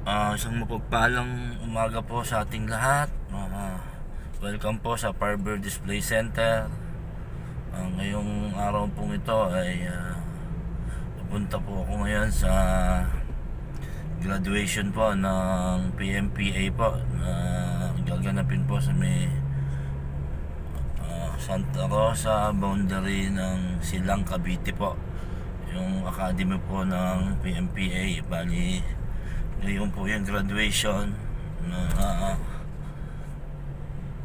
Isang mapagpalang umaga po sa ating lahat. Welcome po sa Parber Display Center. Ngayong araw pong ito ay pupunta po ako ngayon sa graduation po ng PMPA po na gaganapin po sa may Santa Rosa, boundary ng Silang, Cavite po. Yung academy po ng PMPA. Bali, ngayon po yung graduation na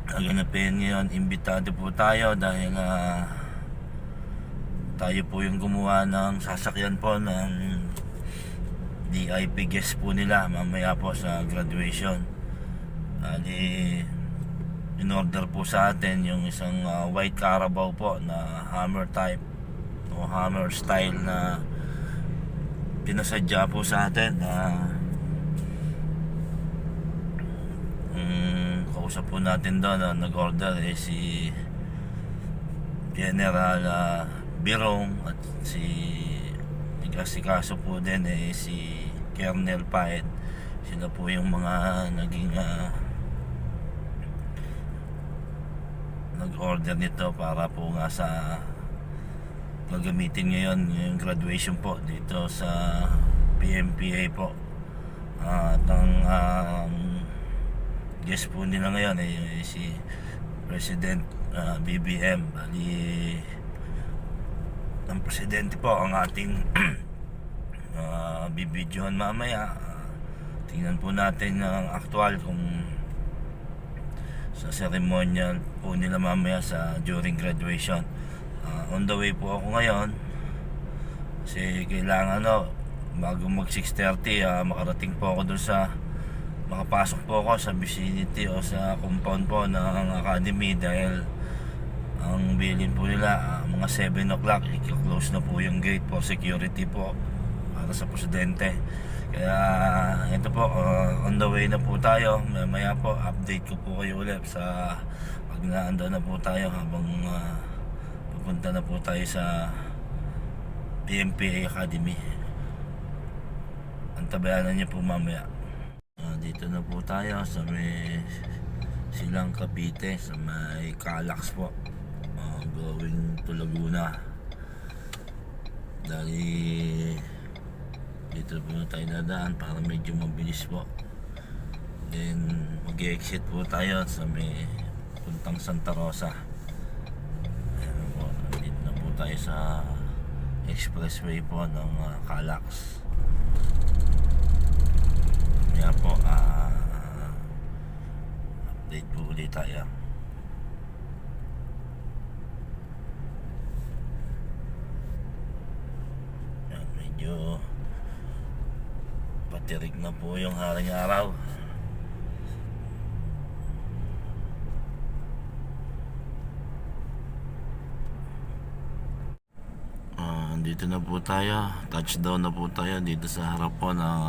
gaganapin ngayon. Imbitado po tayo dahil tayo po yung gumawa ng sasakyan po ng VIP guest po nila mamaya po sa graduation. In-order po sa atin yung isang white Carabao po na Hammer type o Hammer style na pinasadya po sa atin. Kausap po natin doon nag-order si General Birong at si nag-asikaso po din si Colonel Paed. Sila po yung mga naging nag-order nito para po nga sa gagamitin ngayon yung graduation po dito sa PMPA po. At ang guest po nila ngayon ay si President BBM. Bali, ang presidente po ang ating bibidyohan mamaya. Tingnan po natin ang actual kung sa ceremonial po nila mamaya during graduation. On the way po ako ngayon kasi kailangan bago mag 6:30 makarating po ako doon sa makapasok po ako sa vicinity o sa compound po ng academy dahil ang bilin po nila mga 7 o'clock i-close na po yung gate po, security po para sa presidente. Kaya ito po, on the way na po tayo. Maya po update ko po kayo ulit sa pag naanda na po tayo habang pupunta na po tayo sa PMPA Academy. Antabayanan niyo po mamaya. Dito na po tayo sa may Silang, Cavite, sa may Calax po, going to Laguna. Dali dito po na tayo nadaan para medyo mabilis po. Then mag-exit po tayo sa may puntang Santa Rosa. Ayan po, dito na po tayo sa expressway po ng Calax. Kaya po update po ulit tayo. Yan, medyo patirik na po yung haring araw. Dito na po tayo, touchdown na po tayo dito sa harap po ng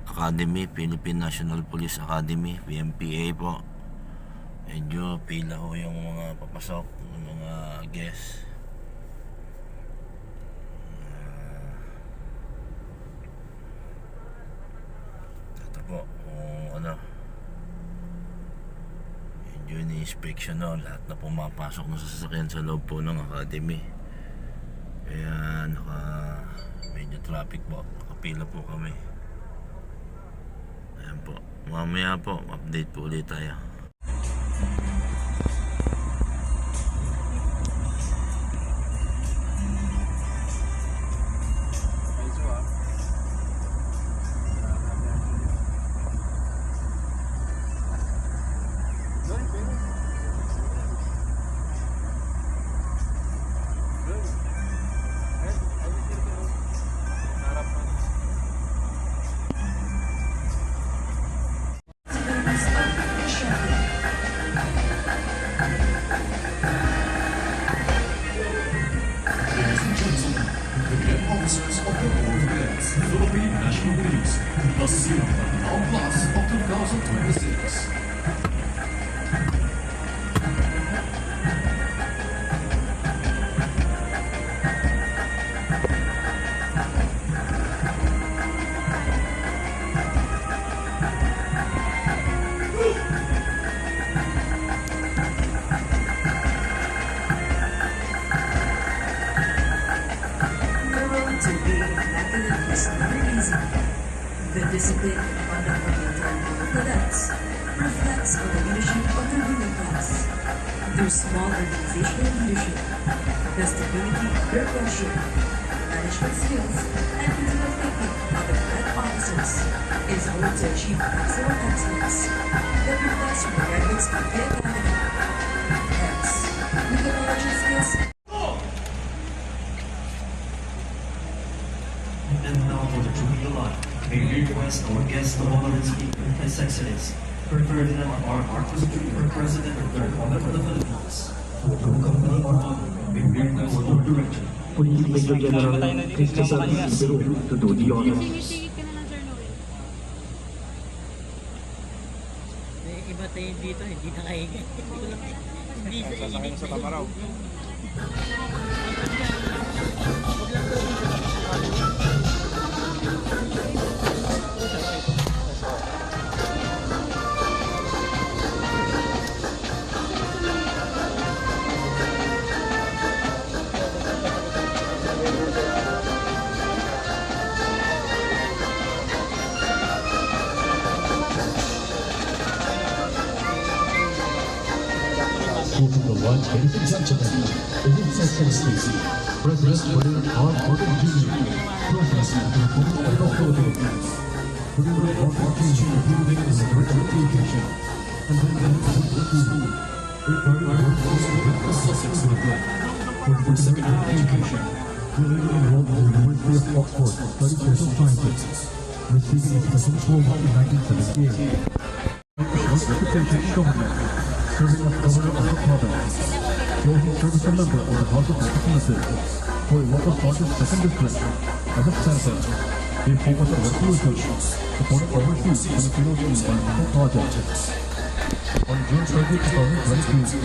Academy, Philippine National Police Academy, PMPA po. Medyo pila ho yung mga papasok, yung mga guests. Ito po, medyo ni-inspection lahat na pumapasok na sasakyan sa loob po ng Academy. Kaya medyo traffic po, nakapila po kami. Ayan po, mamaya po update po ulit tayo. Officers of the Board of Girls, Philippine National Police, the Silver Town Class of 2026. The discipline and conduct of the entire group of cadets reflects on the leadership of the ruling class. Through small organizational leadership, the stability of their worship, management skills, and critical thinking of the cadet officers is able to achieve maximum excellence that reflects from the graduates of the academy. Hence, with the knowledge and skills And now for the Jubilee line, may we request our guest of honor and speaker, His Excellency, Ferdinand R. Marcos Jr., President of the Republic of the Philippines, to accompany our honor. May we request our director. Please, Major General Christopher Ibero to do the honors. Sigit ka na lang, Sir Noel. Iba tayo dito, hindi na kahiga. Hindi sa inig sa taparaw. Moving the line, ladies and gentlemen, His Excellency, President Ferdinand R. Marcos Jr., President of the Republic of the Philippines. Ferdinand R. Marcos Jr. believing in the great education and then school. A very important with the Sussex University. For the second education, he later enrolled at the University of Oxford to study social sciences, receiving a special diploma in 1978. Short reputation in government, serving as governor of the province. Though he served as a member of the House of Representatives for Ilocos Norte's 2nd District, as a senator, he focused on resolutions supporting overseas Filipinos in environmental projects. On June 30, 2022,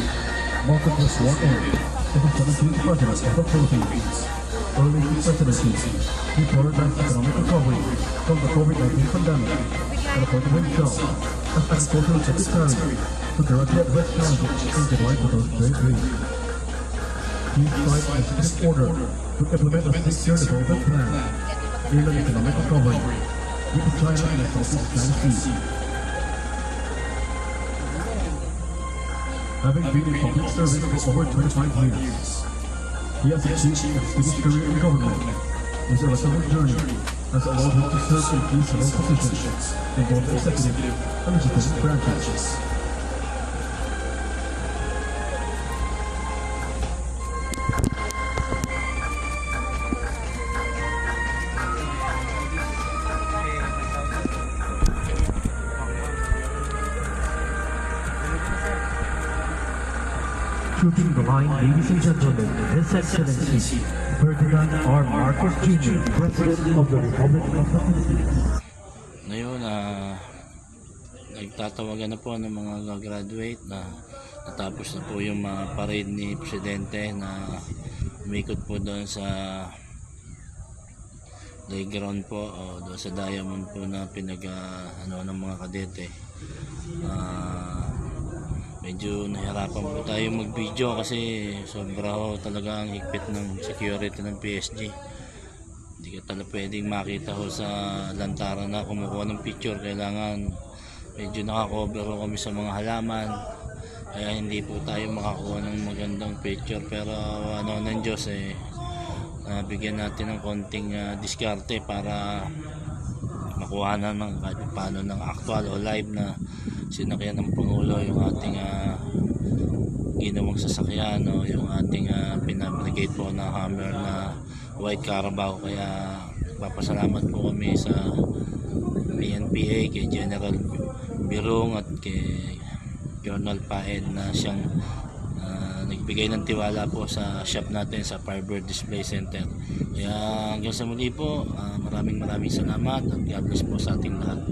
Marcos was sworn in as the 17th President of the Philippines. Early in his presidency, he prioritized economic recovery from the COVID-19 pandemic and appointed himself as Agricultural Secretary to directly address challenges in July 2023. He signed an executive order to implement a 6-year development plan aimed at economic recovery with China and the Southeast China Sea. Having been in public service for over 25 years, he has achieved a distinguished career in government. His electoral journey has allowed him to serve in key civil positions in both the executive and legislative branches. Trooping the line, ladies and gentlemen, His Excellency, Ferdinand R. Marcos Jr., President of the Republic of the Philippines. Ngayon, nagtatawagan na po ng mga graduate na natapos na po yung mga parade ni Presidente na umikot po doon sa playground po o doon sa Diamond po na ng mga kadete. Medyo nahirapan po tayo mag-video kasi sobra ho talaga ang higpit ng security ng PSG. Hindi ka talaga pwedeng makita ho sa lantaran na kumukuha ng picture. Kailangan medyo nakakover ho kami sa mga halaman, kaya hindi po tayo makakuha ng magandang picture. Pero ng Diyos bigyan natin ng konting diskarte para makuha na ng kahit paano ng actual o live na sinakyan ng Pangulo yung ating ginawang sasakyan o yung ating pinabrigate po na Hammer na White Carabao. Kaya papasalamat po kami sa PNPA, kay General Birong at kay Colonel Paed na siyang nagbigay ng tiwala po sa shop natin sa Firebird Display Center. Kaya hanggang sa muli po, maraming salamat at God bless po sa ating lahat.